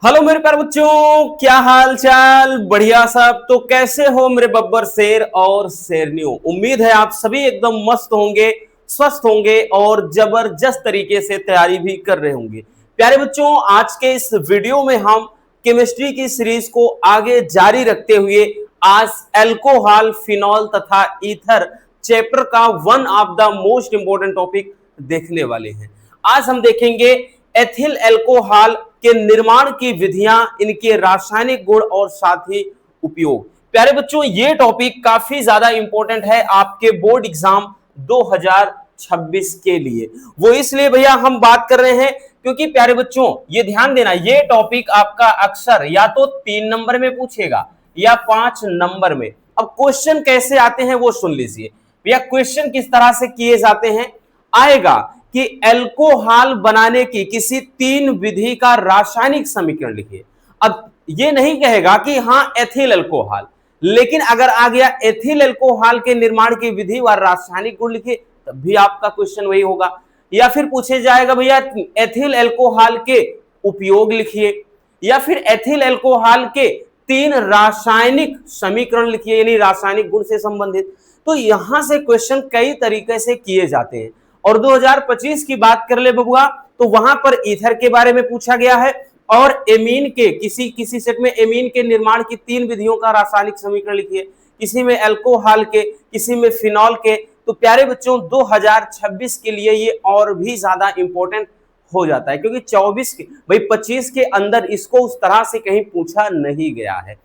Hello मेरे प्यारे बच्चों, क्या हाल चाल। बढ़िया सब। तो कैसे हो मेरे बब्बर शेर और शेरनियों। उम्मीद है आप सभी एकदम मस्त होंगे, स्वस्थ होंगे और जबरदस्त तरीके से तैयारी भी कर रहे होंगे। प्यारे बच्चों, आज के इस वीडियो में हम केमिस्ट्री की सीरीज को आगे जारी रखते हुए आज एल्कोहल, फिनॉल तथा ईथर चैप्टर का one of the most important topic देखने वाले हैं। आज हम देखेंगे एथिल एल्कोहल के निर्माण की विधियां, इनके रासायनिक गुण और साथ ही उपयोग। प्यारे बच्चों, ये टॉपिक काफी ज्यादा इंपॉर्टेंट है आपके बोर्ड एग्जाम 2026 के लिए। वो इसलिए भैया हम बात कर रहे हैं क्योंकि प्यारे बच्चों ये ध्यान देना, ये टॉपिक आपका अक्सर या तो 3 नंबर में पूछेगा या 5 नंबर में। अब क्वेश्चन कैसे आते हैं वो सुन लीजिए भैया। क्वेश्चन किस तरह से किए जाते हैं, आएगा कि एल्कोहल बनाने की किसी 3 विधि का रासायनिक समीकरण लिखिए। अब ये नहीं कहेगा कि हाँ एथिल एल्कोहल, लेकिन अगर आ गया एथिल एल्कोहल के निर्माण की विधि व रासायनिक गुण लिखिए, तब भी आपका क्वेश्चन वही होगा। या फिर पूछे जाएगा भैया एथिल एल्कोहल के उपयोग लिखिए, या फिर एथिल एल्कोहल के 3 रासायनिक समीकरण लिखिए, यानी रासायनिक गुण से संबंधित। तो यहां से क्वेश्चन कई तरीके से किए जाते हैं। और 2025 की बात कर ले बबुआ, तो वहां पर ईथर के बारे में पूछा गया है और एमीन के किसी किसी सेट में एमीन के निर्माण की 3 विधियों का रासायनिक समीकरण लिखिए, किसी में एल्कोहल के, किसी में फिनॉल के। तो प्यारे बच्चों 2026 के लिए ये और भी ज्यादा इंपॉर्टेंट हो जाता है, क्योंकि 24 के भाई 25 के अंदर इसको उस तरह से कहीं पूछा नहीं गया है।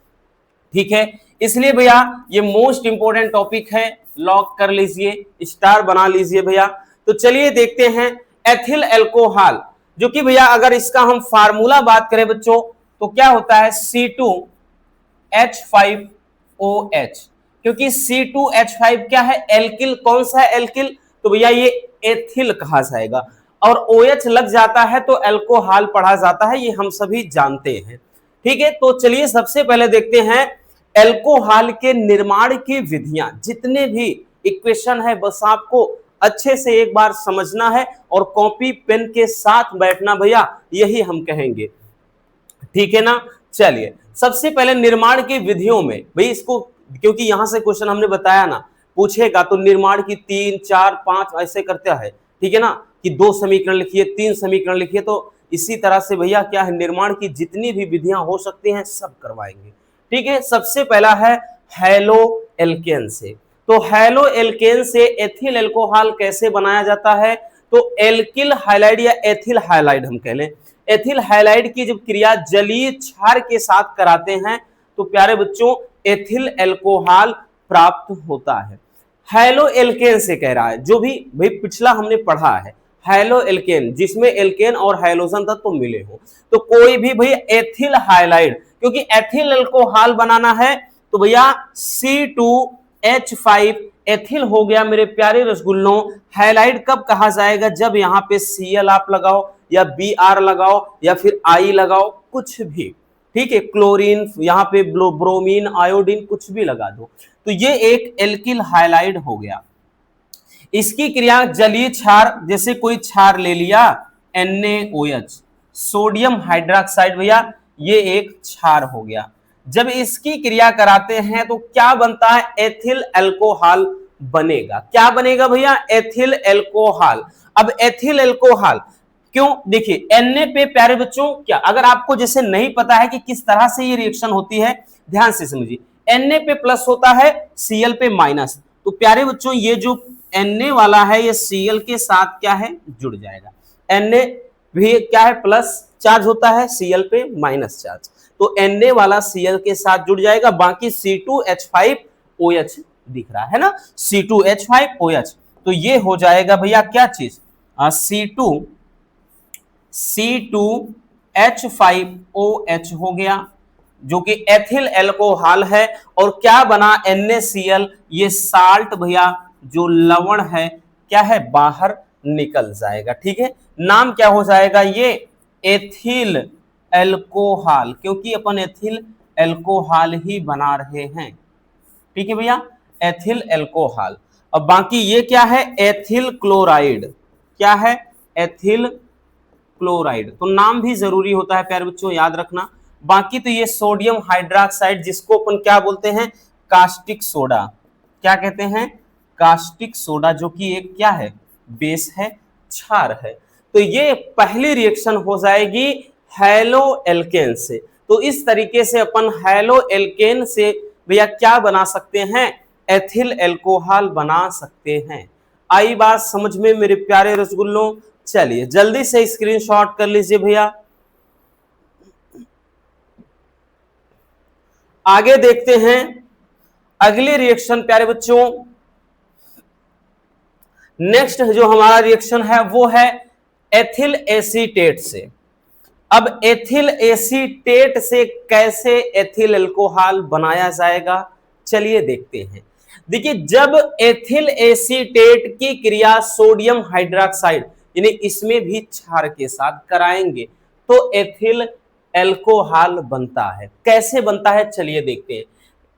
ठीक है, इसलिए भैया ये मोस्ट इंपोर्टेंट टॉपिक है। लॉक कर लीजिए, स्टार बना लीजिए भैया। तो चलिए देखते हैं एथिल एल्कोहल, जो कि भैया अगर इसका हम फार्मूला बात करें बच्चों तो क्या होता है C2H5OH। क्योंकि C2H5 क्या है, एल्किल। कौन सा है एल्किल, तो भैया ये एथिल कहा जाएगा। और OH लग जाता है तो एल्कोहल पढ़ा जाता है, ये हम सभी जानते हैं। ठीक है, तो चलिए सबसे पहले देखते हैं एल्कोहल के निर्माण की विधियां। जितने भी इक्वेशन है बस आपको अच्छे से एक बार समझना है और कॉपी पेन के साथ बैठना भैया, यही हम कहेंगे। ठीक है ना। चलिए सबसे पहले निर्माण की विधियों में भाई इसको, क्योंकि यहां से क्वेश्चन हमने बताया ना पूछेगा, तो निर्माण की 3, 4, 5 ऐसे करता है। ठीक है ना, कि 2 समीकरण लिखिए, 3 समीकरण लिखिए। तो इसी तरह से भैया क्या है, निर्माण की जितनी भी विधियां हो सकती हैं सब करवाएंगे। ठीक है, सबसे पहला है हेलो एल्केन से। तो हेलो एल्केन से एथिल एल्कोहल कैसे बनाया जाता है, तो एल्किल हाइलाइड या एथिल हाइलाइड हम कह लें। एथिल हाइलाइड की जब क्रिया जलीय क्षार के साथ कराते हैं तो प्यारे बच्चों एथिल एल्कोहल प्राप्त होता है। हेलो एल्केन से कह रहा है, जो भी भाई पिछला हमने पढ़ा है हेलो एल्केन, जिसमें एल्केन और हाइड्रोजन तत्व मिले हो। तो कोई भी भैया एथिल हाइलाइड, क्योंकि एथिल एल्कोहल बनाना है तो भैया C2H5 एथिल हो गया मेरे प्यारे रसगुल्लों। हाइलाइड कब कहा जाएगा, जब यहाँ पे Cl आप लगाओ या Br लगाओ या फिर I लगाओ, कुछ भी। ठीक है, क्लोरीन, यहाँ पे ब्रोमीन, आयोडीन, कुछ भी लगा दो। तो ये एक एल्किल हाइलाइड हो गया। इसकी क्रिया जलीय क्षार, जैसे कोई क्षार ले लिया NaOH, सोडियम हाइड्रोक्साइड भैया, ये एक क्षार हो गया। जब इसकी क्रिया कराते हैं तो क्या बनता है, एथिल एल्कोहल बनेगा। क्या बनेगा भैया, एथिल एल्कोहल। अब एथिल एल्कोहल क्यों, देखिए Na पे प्यारे बच्चों, क्या अगर आपको जैसे नहीं पता है कि किस तरह से ये रिएक्शन होती है, ध्यान से समझिए। Na पे प्लस होता है, Cl पे माइनस। तो प्यारे बच्चों ये जो Na वाला है ये Cl के साथ क्या है, जुड़ जाएगा। Na भी क्या है, प्लस चार्ज होता है, Cl पे माइनस चार्ज। तो Na वाला Cl के साथ जुड़ जाएगा, बाकी C2H5OH दिख रहा है ना, C2H5OH। तो ये हो जाएगा भैया क्या चीज, C2H5OH हो गया, जो कि एथिल एल्कोहल है। और क्या बना, NaCl, ये साल्ट भैया जो लवण है क्या है, बाहर निकल जाएगा। ठीक है, नाम क्या हो जाएगा ये, एथिल एल्कोहल, क्योंकि अपन एथिल एल्कोहल ही बना रहे हैं। ठीक है भैया, एथिल एल्कोहल। अब बाकी ये क्या है, एथिल क्लोराइड। क्या है, एथिल क्लोराइड। तो नाम भी जरूरी होता है प्यारे बच्चों, याद रखना। बाकी तो ये सोडियम हाइड्रोक्साइड, जिसको अपन क्या बोलते हैं, कास्टिक सोडा। क्या कहते हैं, कास्टिक सोडा, जो कि एक क्या है, बेस है, क्षार है। तो ये पहली रिएक्शन हो जाएगी हैलो एल्केन से। तो इस तरीके से अपन हैलो एल्केन से भैया क्या बना सकते हैं, एथिल एल्कोहल बना सकते हैं। आई बात समझ में मेरे प्यारे रसगुल्लों? चलिए जल्दी से स्क्रीनशॉट कर लीजिए भैया। आगे देखते हैं अगली रिएक्शन प्यारे बच्चों। नेक्स्ट जो हमारा रिएक्शन है वो है एथिल एसीटेट से। अब एथिल एसीटेट से कैसे एथिल अल्कोहल बनाया जाएगा, चलिए देखते हैं। देखिए, जब एथिल एसीटेट की क्रिया सोडियम हाइड्रोक्साइड यानी इसमें भी क्षार के साथ कराएंगे तो एथिल अल्कोहल बनता है। कैसे बनता है चलिए देखते हैं।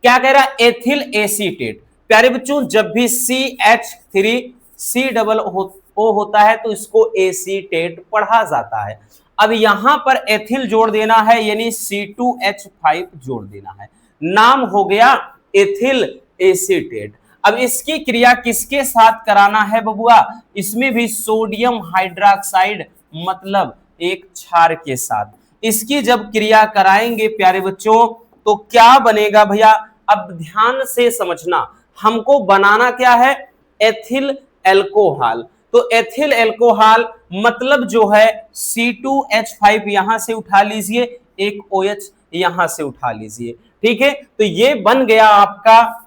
क्या कह रहा है, एथिल एसीटेट। प्यारे बच्चों, जब भी CH3COO होता है तो इसको एसीटेट पढ़ा जाता है। अब यहां पर एथिल जोड़ देना है यानी C2H5 जोड़ देना है, नाम हो गया एथिल एसीटेट। अब इसकी क्रिया किसके साथ कराना है बबुआ, इसमें भी सोडियम हाइड्रोक्साइड मतलब एक क्षार के साथ। इसकी जब क्रिया कराएंगे प्यारे बच्चों तो क्या बनेगा भैया, अब ध्यान से समझना। हमको बनाना क्या है, एथिल एल्कोहल। तो एथिल एल्कोहल मतलब जो है C2H5 यहां से उठा लीजिए, एक OH यहां से उठा लीजिए, ठीक है। तो ये बन गया आपका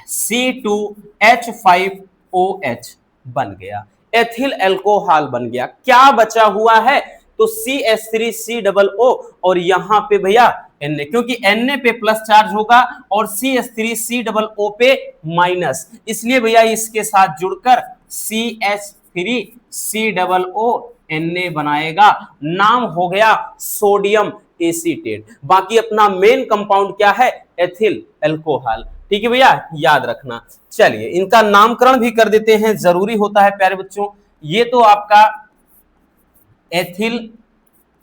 C2H5OH बन गया, एथिल एल्कोहल बन गया। क्या बचा हुआ है, तो CH3COO और यहां पे भैया Na, क्योंकि Na पे प्लस चार्ज होगा और CH3COO पे माइनस, इसलिए भैया इसके साथ जुड़कर CH3COO Na बनाएगा, नाम हो गया सोडियम एसीटेट। बाकी अपना मेन कंपाउंड क्या है, एथिल अल्कोहल, ठीक है भैया, याद रखना। चलिए इनका नामकरण भी कर देते हैं, जरूरी होता है प्यारे बच्चों। ये तो आपका एथिल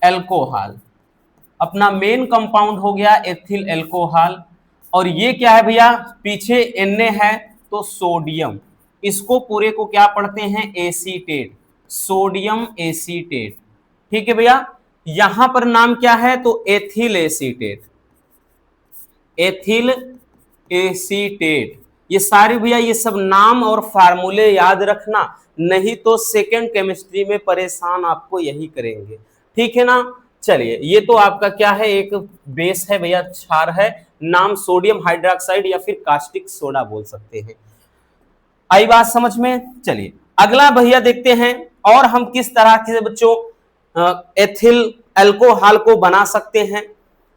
अल्कोहल, अपना मेन कंपाउंड हो गया एथिल अल्कोहल। और ये क्या है भैया, पीछे Na है तो सोडियम, इसको पूरे को क्या पढ़ते हैं, एसीटेट, सोडियम एसीटेट, ठीक है भैया। यहां पर नाम क्या है, तो एथिल एसीटेट, एथिल एसीटेट। ये सारे भैया ये सब नाम और फार्मूले याद रखना, नहीं तो सेकेंड केमिस्ट्री में परेशान आपको यही करेंगे, ठीक है ना। चलिए ये तो आपका क्या है, एक बेस है भैया, क्षार है, नाम सोडियम हाइड्रोक्साइड या फिर कास्टिक सोडा बोल सकते हैं। आई बात समझ में? चलिए अगला भैया देखते हैं और हम किस तरह से बच्चों एथिल अल्कोहल को बना सकते हैं,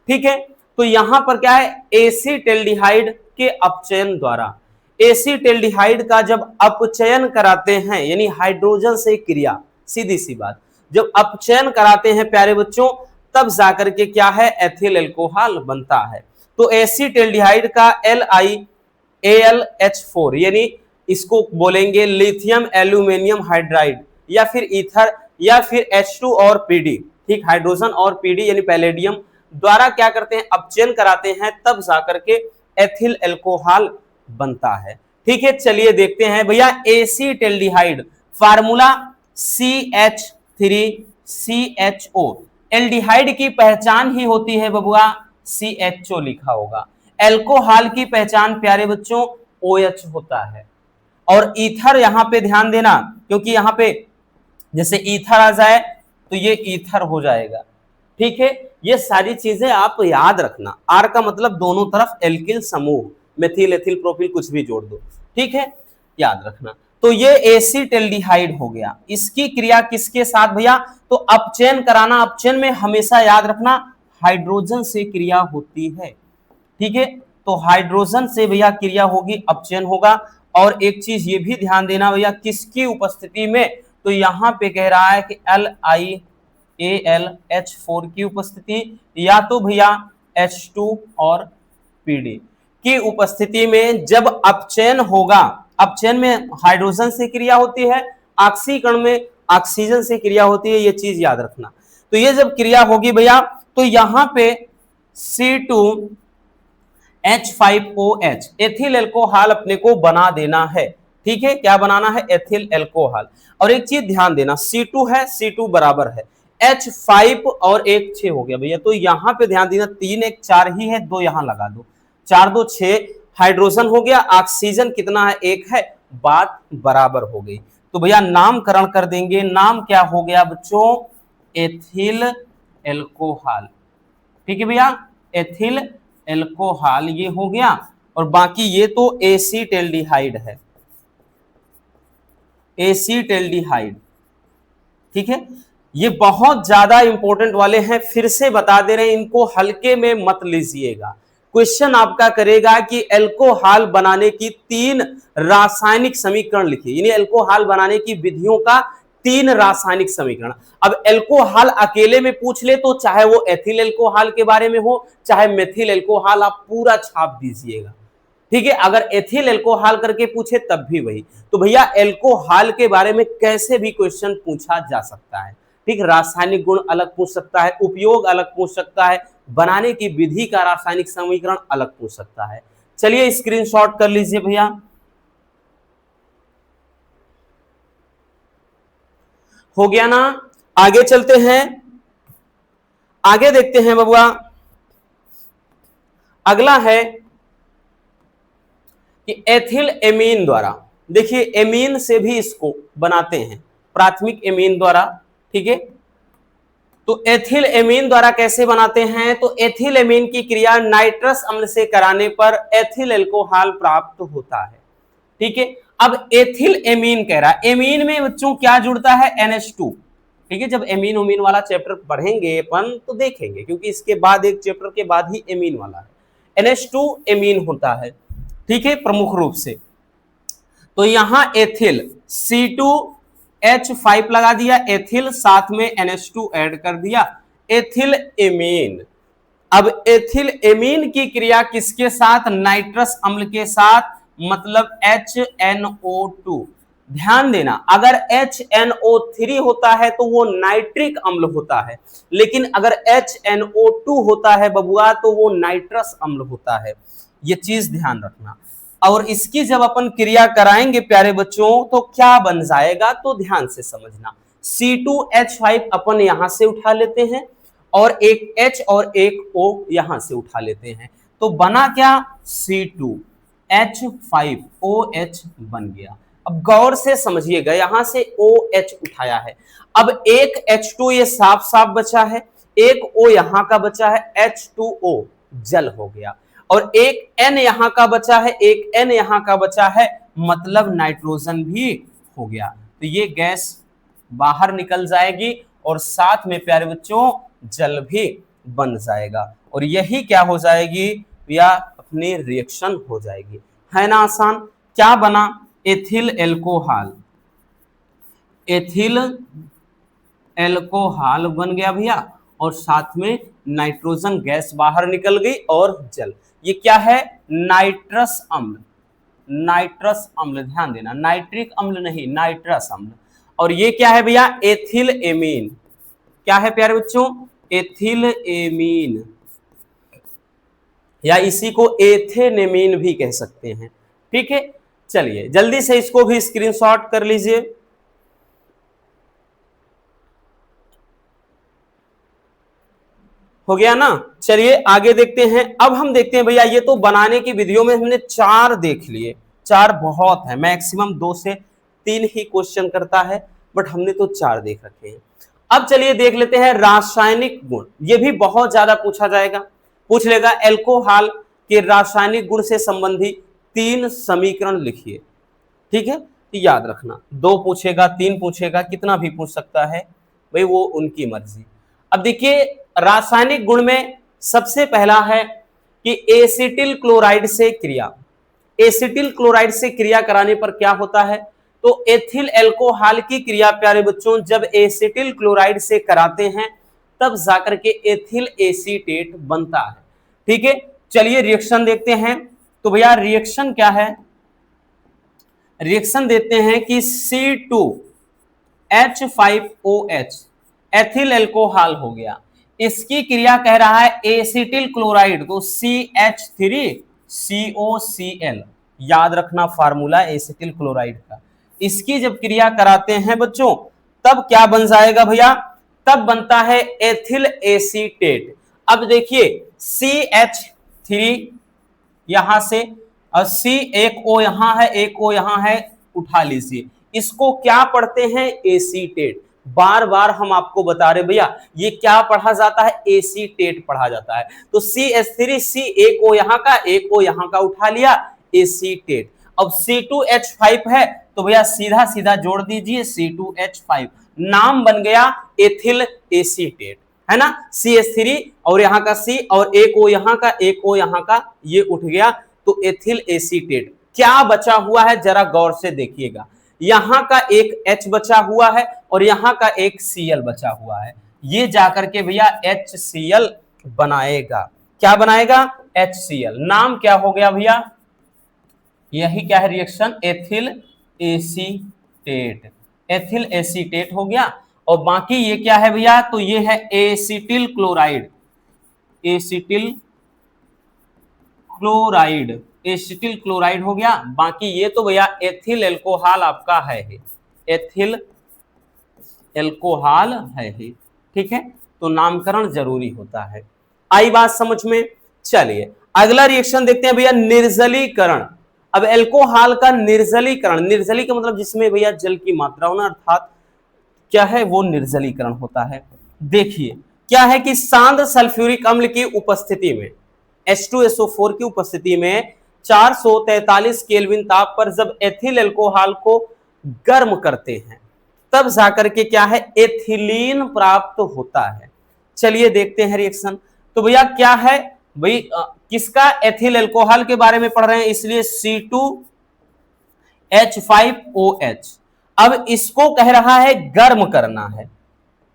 ठीक है। तो यहां पर क्या है, एसीटेल्डिहाइड के अपचयन द्वारा, एसीटेल्डिहाइड का जब अपचयन कराते हैं यानी हाइड्रोजन से क्रिया, सीधी सी बात, जब अपचयन कराते हैं प्यारे बच्चों तब जाकर के क्या है, एथिल अल्कोहल बनता है। तो एसीटेल्डिहाइड का LiAlH4 यानी इसको बोलेंगे लिथियम एल्यूमिनियम हाइड्राइड या फिर ईथर या फिर H2 और PD, ठीक, हाइड्रोजन और PD यानी पैलेडियम द्वारा क्या करते हैं, अपचयन कराते हैं, तब जाकर के एथिल अल्कोहल बनता है, ठीक है। चलिए देखते हैं भैया, एसीटेल्डिहाइड फार्मूला CH3CHO, एल्डिहाइड की पहचान ही होती है बबुआ CHO लिखा होगा, अल्कोहल की पहचान प्यारे बच्चों OH होता है। और ईथर यहां पे ध्यान देना, क्योंकि यहां पे जैसे ईथर आ जाए तो ये ईथर हो जाएगा, ठीक है। ये सारी चीजें आप याद रखना, आर का मतलब दोनों तरफ एल्किल समूह, मेथिल एथिल प्रोपिल कुछ भी जोड़ दो, ठीक है, याद रखना। तो ये एसीटेल्डिहाइड हो गया, इसकी क्रिया किसके साथ भैया, तो अपचयन कराना, अपचयन में हमेशा याद रखना हाइड्रोजन से क्रिया होती है, ठीक है। तो हाइड्रोजन से भैया क्रिया होगी, अपचयन होगा। और एक चीज ये भी ध्यान देना भैया, किसकी उपस्थिति में, तो यहां पे कह रहा है कि LiAlH4 की उपस्थिति या तो भैया H2 और PD की उपस्थिति में जब अपचयन होगा, अपचयन में हाइड्रोजन से क्रिया होती है, ऑक्सीकरण में ऑक्सीजन से क्रिया होती है, ये चीज याद रखना। तो ये जब क्रिया होगी भैया तो यहां पे C2H5OH एथिल एल्कोहल अपने को बना देना है। ठीक है, क्या बनाना है? Ethyl alcohol. और एक चीज ध्यान देना, C2 है, C2 बराबर है H5 और 1 6 हो गया भैया। तो यहां पे ध्यान देना 3 1 4 ही है, 2 यहां लगा दो, 4 2 6 हाइड्रोजन हो गया, ऑक्सीजन कितना है? 1 है, बात बराबर हो गई। तो भैया नामकरण कर देंगे, नाम क्या हो गया बच्चों? Ethyl alcohol. ठीक है भैया, एथिल एल्कोहल ये हो गया। और बाकी ये तो एसीटेल्डिहाइड है, एसीटेल्डिहाइड। ठीक है, ये बहुत ज्यादा इंपॉर्टेंट वाले हैं, फिर से बता दे रहे हैं, इनको हल्के में मत लीजिएगा। क्वेश्चन आपका करेगा कि एल्कोहल बनाने की 3 रासायनिक समीकरण लिखिए, यानी एल्कोहल बनाने की विधियों का 3 रासायनिक समीकरण। अब एल्कोहल अकेले में पूछ ले तो चाहे वो एथिल एल्कोहल के बारे में हो चाहे मेथिल एल्कोहल, आप पूरा छाप दीजिएगा। ठीक है, अगर एथिल एल्कोहल करके पूछे तब भी वही। तो भैया एल्कोहल के बारे में कैसे भी क्वेश्चन पूछा जा सकता है। ठीक, रासायनिक गुण अलग पूछ सकता है, उपयोग अलग पूछ सकता है, बनाने की विधि का रासायनिक समीकरण अलग पूछ सकता है। चलिए स्क्रीनशॉट कर लीजिए भैया। हो गया ना? आगे चलते हैं, आगे देखते हैं बबुआ। अगला है कि एथिल एमीन द्वारा, देखिए एमीन से भी इसको बनाते हैं, प्राथमिक एमीन द्वारा। ठीक है, तो एथिल एमीन द्वारा कैसे बनाते हैं? तो एथिल एमीन की क्रिया नाइट्रस अम्ल से कराने पर एथिल एल्कोहल प्राप्त होता है। ठीक है, अब एथिल एमीन कह रहा है, एमीन में बच्चों क्या जुड़ता है? NH2। ठीक है, जब एमीन उमीन वाला चैप्टर पढ़ेंगे अपन तो देखेंगे, क्योंकि इसके बाद एक चैप्टर के बाद ही एमीन वाला है। NH2 एमीन होता है, ठीक है, प्रमुख रूप से। तो यहां एथिल C2H5 लगा दिया, एथिल साथ में NH2 ऐड कर दिया, एथिल एमीन। अब एथिल एमीन की क्रिया किसके साथ? नाइट्रस अम्ल के साथ, मतलब HNO2। ध्यान देना, अगर HNO3 होता है तो वो नाइट्रिक अम्ल होता है, लेकिन अगर HNO2 होता है बबुआ तो वो नाइट्रस अम्ल होता है। ये चीज ध्यान रखना। और इसकी जब अपन क्रिया कराएंगे प्यारे बच्चों तो क्या बन जाएगा, तो ध्यान से समझना। C2H5 अपन यहां से उठा लेते हैं और एक H और एक O यहां से उठा लेते हैं, तो बना क्या? C2H5OH बन गया। अब गौर से समझिएगा, यहां से OH उठाया है, अब एक H2 ये साफ साफ बचा है, एक O यहां का बचा है, H2O जल हो गया, और एक N यहां का बचा है, एक N यहां का बचा है, मतलब नाइट्रोजन भी हो गया। तो ये गैस बाहर निकल जाएगी और साथ में प्यारे बच्चों जल भी बन जाएगा, और यही क्या हो जाएगी या अपनी रिएक्शन हो जाएगी। है ना आसान? क्या बना? एथिल एल्कोहल, एथिल एल्कोहल बन गया भैया, और साथ में नाइट्रोजन गैस बाहर निकल गई और जल। ये क्या है? नाइट्रस अम्ल, नाइट्रस अम्ल। ध्यान देना, नाइट्रिक अम्ल नहीं, नाइट्रस अम्ल। और ये क्या है भैया? Ethyl amine. क्या है प्यारे बच्चों? एथिल एमीन, या इसी को एथेनेमीन भी कह सकते हैं। ठीक है, चलिए जल्दी से इसको भी स्क्रीनशॉट कर लीजिए। हो गया ना? चलिए आगे देखते हैं। अब हम देखते हैं भैया, ये तो बनाने की विधियों में हमने 4 देख लिए, 4 बहुत है, मैक्सिमम 2 से 3 ही क्वेश्चन करता है, बट हमने तो 4 देख रखे हैं। अब चलिए देख लेते हैं रासायनिक गुण। ये भी बहुत ज्यादा पूछा जाएगा, पूछ लेगा एल्कोहल के रासायनिक गुण से संबंधित 3 समीकरण लिखिए। ठीक है, याद रखना, 2 पूछेगा, 3 पूछेगा, कितना भी पूछ सकता है भाई, वो उनकी मर्जी। अब देखिए रासायनिक गुण में सबसे पहला है कि एसिटिल क्लोराइड से क्रिया, एसिटिल क्लोराइड से क्रिया कराने पर क्या होता है? तो एथिल एल्कोहल की क्रिया प्यारे बच्चों जब एसिटिल क्लोराइड से कराते हैं तब जाकर के एथिल एसीटेट बनता है। ठीक है, चलिए रिएक्शन देखते हैं। तो भैया रिएक्शन क्या है? रिएक्शन देते हैं कि C2 H5OH एथिल एल्कोहल हो गया। इसकी क्रिया कह रहा है एसिटिल क्लोराइड, तो CH3COCl, याद रखना फार्मूला एसिटिल क्लोराइड का। इसकी जब क्रिया कराते हैं बच्चों तब क्या बन जाएगा भैया, तब बनता है एथिल एसीटेट। अब देखिए CH3 यहां से और C, एक O यहां है, एक O यहां है, उठा लीजिए, इसको क्या पढ़ते हैं, एसीटेट। बार बार हम आपको बता रहे भैया ये क्या पढ़ा जाता है, एसीटेट पढ़ा जाता है। तो CH3, एक O यहां का, एक O यहां का उठा लिया, एसीटेट। अब C2H5 है तो भैया सीधा सीधा जोड़ दीजिए C2H5, नाम बन गया एथिल एसीटेट, है ना। CH3 और यहां का C और एक O यहां का, एक O यहां का, ये उठ गया तो एथिल एसीटेट। क्या बचा हुआ है जरा गौर से देखिएगा, यहां का एक H बचा हुआ है और यहां का एक Cl बचा हुआ है, ये जाकर के भैया HCl बनाएगा। क्या बनाएगा, HCl। नाम क्या हो गया भैया, यही क्या है reaction, ethyl acetate, ethyl acetate हो गया। और बाकी ये क्या है भैया, तो ये है acetyl chloride, acetyl chloride, acetyl chloride हो गया। बाकी ये तो भैया एथिल एल्कोहल आपका है, एथिल एल्कोहल है, ठीक है। तो नामकरण जरूरी होता है। आई बात समझ में। चलिए अगला रिएक्शन देखते हैं भैया, निर्जलीकरण। अब एल्कोहल का निर्जलीकरण, निर्जली का मतलब जिसमें भैया जल की मात्रा होना, अर्थात क्या है वो निर्जलीकरण होता है। देखिए क्या है कि सांद्र सल्फ्यूरिक अम्ल की उपस्थिति में, H2SO4 की उपस्थिति में 443 केल्विन ताप पर जब एथिल एल्कोहल को गर्म करते हैं तब जाकर के क्या है, एथिलीन प्राप्त होता है। चलिए देखते हैं रिएक्शन। तो भैया क्या है भाई, किसका, एथिल एल्कोहल के बारे में पढ़ रहे हैं इसलिए C2H5OH। अब इसको कह रहा है गर्म करना है,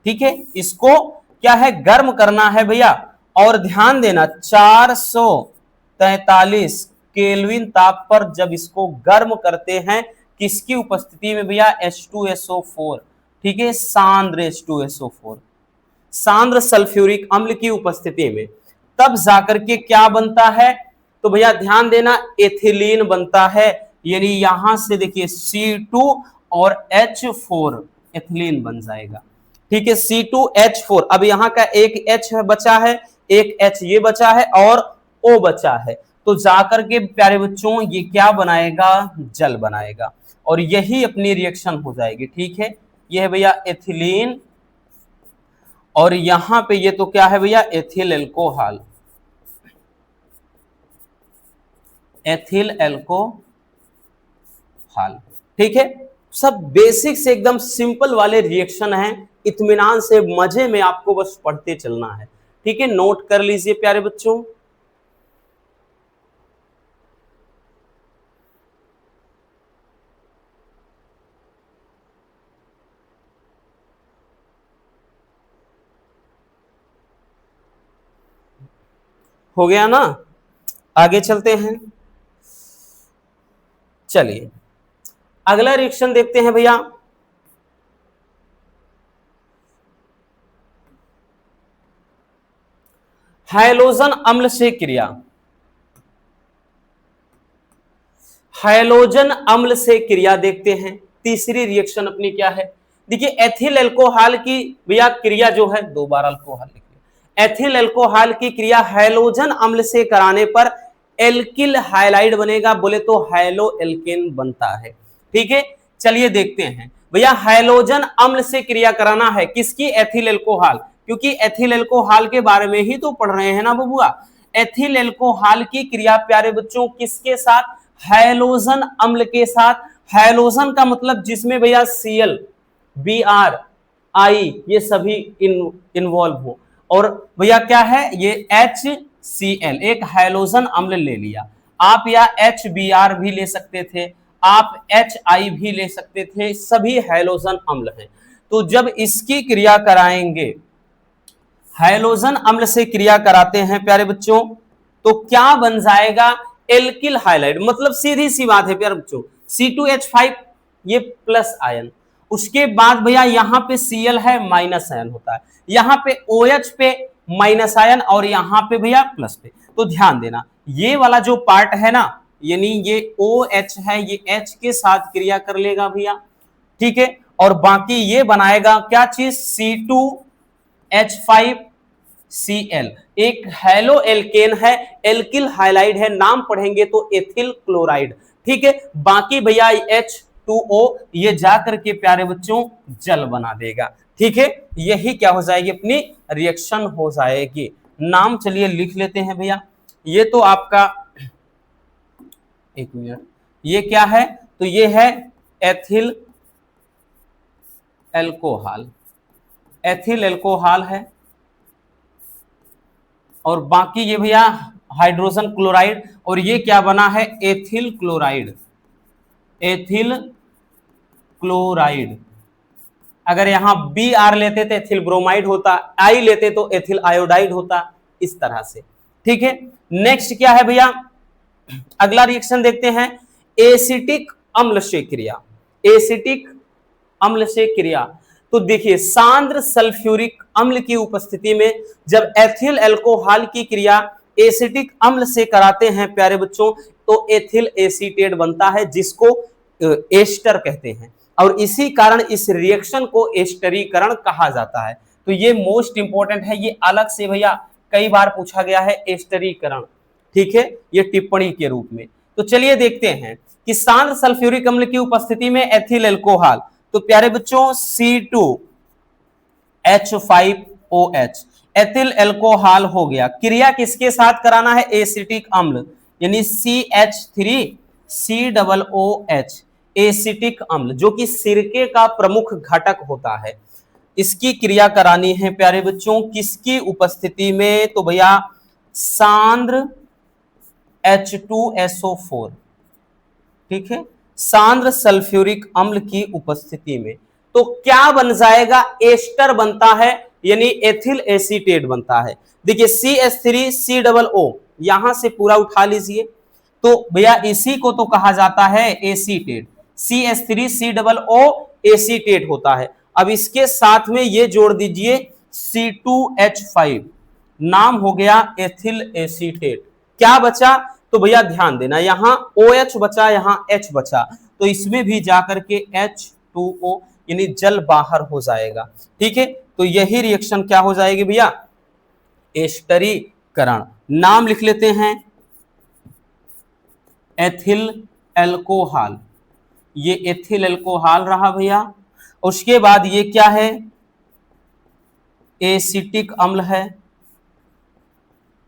ठीक है, इसको क्या है, गर्म करना है भैया। और ध्यान देना 443 केल्विन ताप पर जब इसको गर्म करते हैं, किसकी उपस्थिति में भैया, H2SO4, ठीक है, सांद्र H2SO4, सांद्र सल्फ्यूरिक अम्ल की उपस्थिति में, तब जाकर के क्या बनता है, तो भैया ध्यान देना एथिलीन बनता है। यानी यहां से देखिए C2 और H4 एथिलीन बन जाएगा, ठीक है, C2H4। अब यहां का एक H बचा है, एक H ये बचा है और O बचा है, तो जाकर के प्यारे बच्चों ये क्या बनाएगा, जल बनाएगा और यही अपनी रिएक्शन हो जाएगी, ठीक है। ये है भैया एथिलीन और यहां पे ये तो क्या है भैया, एथिल एल्कोहल, एथिल एल्कोहल, ठीक है। सब बेसिक से एकदम सिंपल वाले रिएक्शन हैं, इत्मीनान से मजे में आपको बस पढ़ते चलना है, ठीक है। नोट कर लीजिए प्यारे बच्चों। हो गया ना, आगे चलते हैं। चलिए अगला रिएक्शन देखते हैं भैया, हाइलोजन अम्ल से क्रिया, हाइलोजन अम्ल से क्रिया देखते हैं। तीसरी रिएक्शन अपनी क्या है, देखिए एथिल एल्कोहल की भैया क्रिया जो है, दो बार अल्कोहल लिखिए, एथिल एल्कोहल की क्रिया हाइलोजन अम्ल से कराने पर एल्किल हाइलाइड बनेगा, बोले तो हाइलो एल्केन बनता है, ठीक है। चलिए देखते हैं भैया, हाइलोजन अम्ल से क्रिया कराना है किसकी, एथिल एल्कोहल, क्योंकि एथिल एल्कोहल के बारे में ही तो पढ़ रहे हैं ना बबुआ। एथिल एल्कोहल की क्रिया प्यारे बच्चों किसके साथ, हाइलोजन अम्ल के साथ। हाइलोजन का मतलब जिसमें भैया Cl, Br, I ये सभी इन्वॉल्व हो, और भैया क्या है ये HCl, एक हाइलोजन अम्ल ले लिया आप, या HBr भी ले सकते थे आप, HI भी ले सकते थे, सभी हाइलोजन अम्ल हैं। तो जब इसकी क्रिया कराएंगे, हाइलोजन अम्ल से क्रिया कराते हैं प्यारे बच्चों, तो क्या बन जाएगा, एल्किल हाइलाइड। मतलब सीधी सी बात है प्यारे बच्चों, C2H5 ये प्लस आयन, उसके बाद भैया यहाँ पे Cl है माइनस आयन होता है, यहाँ पे OH पे माइनस आयन और यहाँ पे भैया प्लस पे। तो ध्यान देना ये वाला जो पार्ट है ना, यानी ये OH है, ये H के साथ क्रिया कर लेगा भैया, ठीक है, और बाकी ये बनाएगा क्या चीज, C2H5Cl, एक हेलो एल्केन है, एल्किल हाइलाइड है, नाम पढ़ेंगे तो एथिल क्लोराइड, ठीक है। बाकी भैया H2O ये जाकर के प्यारे बच्चों जल बना देगा, ठीक है। यही क्या हो जाएगी, अपनी रिएक्शन हो जाएगी। नाम चलिए लिख लेते हैं भैया। ये तो आपका, एक मिनट, ये क्या है, तो ये है एथिल एल्कोहल, एथिल एल्कोहल है, और बाकी ये भैया हाइड्रोजन क्लोराइड, और ये क्या बना है, एथिल क्लोराइड, एथिल क्लोराइड। अगर यहां Br लेते तो एथिल ब्रोमाइड होता, I लेते तो एथिल आयोडाइड होता, इस तरह से, ठीक है। नेक्स्ट क्या है भैया, अगला रिएक्शन देखते हैं, एसिटिक अम्ल से क्रिया, एसिटिक अम्ल से क्रिया। तो देखिए सांद्र सल्फ्यूरिक अम्ल की उपस्थिति में जब एथिल अल्कोहल की क्रिया एसिटिक अम्ल से कराते हैं प्यारे बच्चों, तो एथिल एसीटेट बनता है, जिसको एस्टर कहते हैं, और इसी कारण इस रिएक्शन को एस्टरीकरण कहा जाता है। तो ये मोस्ट इंपॉर्टेंट है, ये अलग से भैया कई बार पूछा गया है, एस्टरीकरण, ठीक है, ये टिप्पणी के रूप में। तो चलिए देखते हैं कि सांद्र सल्फ्यूरिक अम्ल की उपस्थिति में एथिल अल्कोहल, तो प्यारे बच्चों C2H5OH एथिल अल्कोहल हो गया, क्रिया किसके साथ कराना है, एसिटिक अम्ल, यानी CH3COOH एसिटिक अम्ल, जो कि सिरके का प्रमुख घटक होता है, इसकी क्रिया करानी है प्यारे बच्चों किसकी उपस्थिति में, तो भैया सांद्र H2SO4, ठीक है, सांद्र सल्फ्यूरिक अम्ल की उपस्थिति में। तो क्या बन जाएगा, एस्टर बनता है, यानी एथिल एसीटेट बनता है। देखिए CH3COO यहां से पूरा उठा लीजिए, तो भैया इसी को तो कहा जाता है एसीटेट, CH3COO एसीटेट होता है। अब इसके साथ में ये जोड़ दीजिए C2H5, नाम हो गया एथिल एसीटेट। क्या बचा, तो भैया ध्यान देना, यहां OH बचा, यहां H बचा, तो इसमें भी जाकर के H2O यानी जल बाहर हो जाएगा, ठीक है। तो यही रिएक्शन क्या हो जाएगी भैया, एस्टरीकरण। नाम लिख लेते हैं एथिल अल्कोहल, ये एथिल अल्कोहल रहा भैया। उसके बाद ये क्या है, एसिटिक अम्ल है,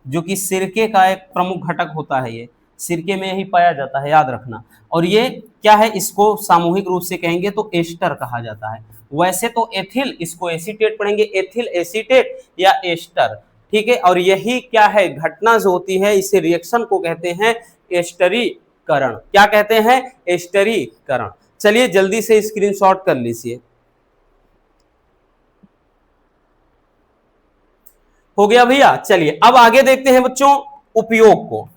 जो कि सिरके का एक प्रमुख घटक होता है, ये सिरके में ही पाया जाता है, याद रखना। और ये क्या है, इसको सामूहिक रूप से कहेंगे तो एस्टर कहा जाता है। वैसे तो एथिल, इसको एसीटेट पढ़ेंगे, एथिल एसीटेट या एस्टर, ठीक है। और यही क्या है, घटना जो होती है, इसे रिएक्शन को कहते हैं एस्टरीकरण। क्या कहते हैं, एस्टरीकरण। चलिए जल्दी से स्क्रीनशॉट कर लीजिए। हो गया भैया। चलिए अब आगे देखते हैं बच्चों उपयोग को।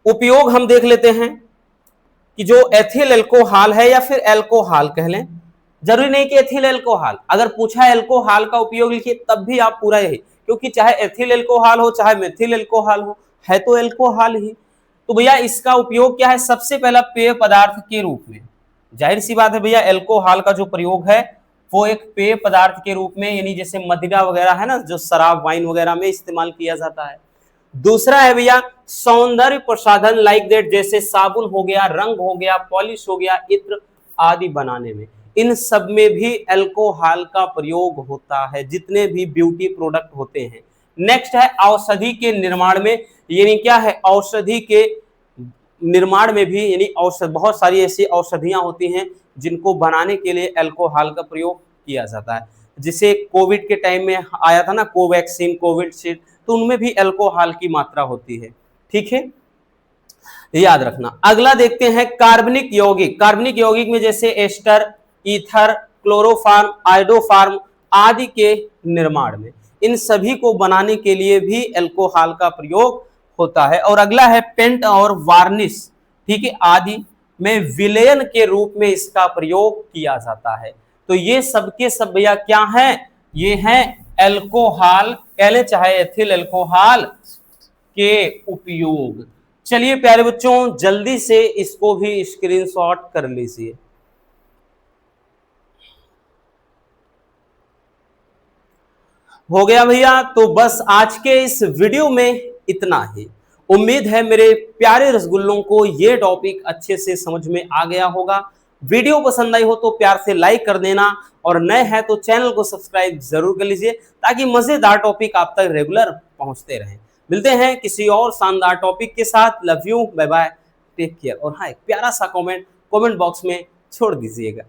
उपयोग हम देख लेते हैं कि जो एथिल अल्कोहल है या फिर अल्कोहल कह लें, जरूरी नहीं कि एथिल अल्कोहल, अगर पूछा अल्कोहल का उपयोग लिखिए तब भी आप पूरा यही, क्योंकि चाहे एथिल अल्कोहल हो चाहे मेथिल अल्कोहल हो, है तो अल्कोहल ही। तो भैया इसका उपयोग क्या है, सबसे पहला पेय पदार्थ के रूप में, जाहिर सी बात है भैया अल्कोहल का जो प्रयोग है वो एक पेय पदार्थ के रूप में, यानी जैसे मदिरा वगैरह है ना, जो शराब वाइन वगैरह में इस्तेमाल किया जाता है। दूसरा है भैया सौंदर्य प्रसाधन, लाइक दैट, जैसे साबुन हो गया, रंग हो गया, पॉलिश हो गया, इत्र आदि बनाने में, इन सब में भी अल्कोहल का प्रयोग होता है, जितने भी ब्यूटी प्रोडक्ट होते हैं। नेक्स्ट है औषधि के निर्माण में, यानी क्या है, औषधि के निर्माण में भी, यानी औषध, बहुत सारी ऐसी औषधियां होती हैं जिनको बनाने के लिए अल्कोहल का प्रयोग किया जाता है। जिसे कोविड के टाइम में आया था ना, कोवैक्सीन, कोविडशील्ड, तो उनमें भी अल्कोहल की मात्रा होती है, ठीक है, याद रखना। अगला देखते हैं कार्बनिक यौगिक। कार्बनिक यौगिक में जैसे एस्टर, ईथर, क्लोरोफार्म, आयोडोफार्म आदि के निर्माण में, इन सभी को बनाने के लिए भी अल्कोहल का प्रयोग होता है। और अगला है पेंट और वार्निश, ठीक है, आदि में विलयन के रूप में इसका प्रयोग किया जाता है। तो ये सबके सब भैया क्या है, ये है एल्कोहल, कह ले चाहे एथिल एल्कोहल के उपयोग। चलिए प्यारे बच्चों जल्दी से इसको भी स्क्रीनशॉट कर लीजिए। हो गया भैया, तो बस आज के इस वीडियो में इतना ही। उम्मीद है मेरे प्यारे रसगुल्लों को ये टॉपिक अच्छे से समझ में आ गया होगा। वीडियो पसंद आई हो तो प्यार से लाइक कर देना, और नए हैं तो चैनल को सब्सक्राइब जरूर कर लीजिए ताकि मजेदार टॉपिक आप तक रेगुलर पहुंचते रहें। मिलते हैं किसी और शानदार टॉपिक के साथ। Love you, bye bye, take care. और हाँ, एक प्यारा सा कमेंट बॉक्स में छोड़ दीजिएगा।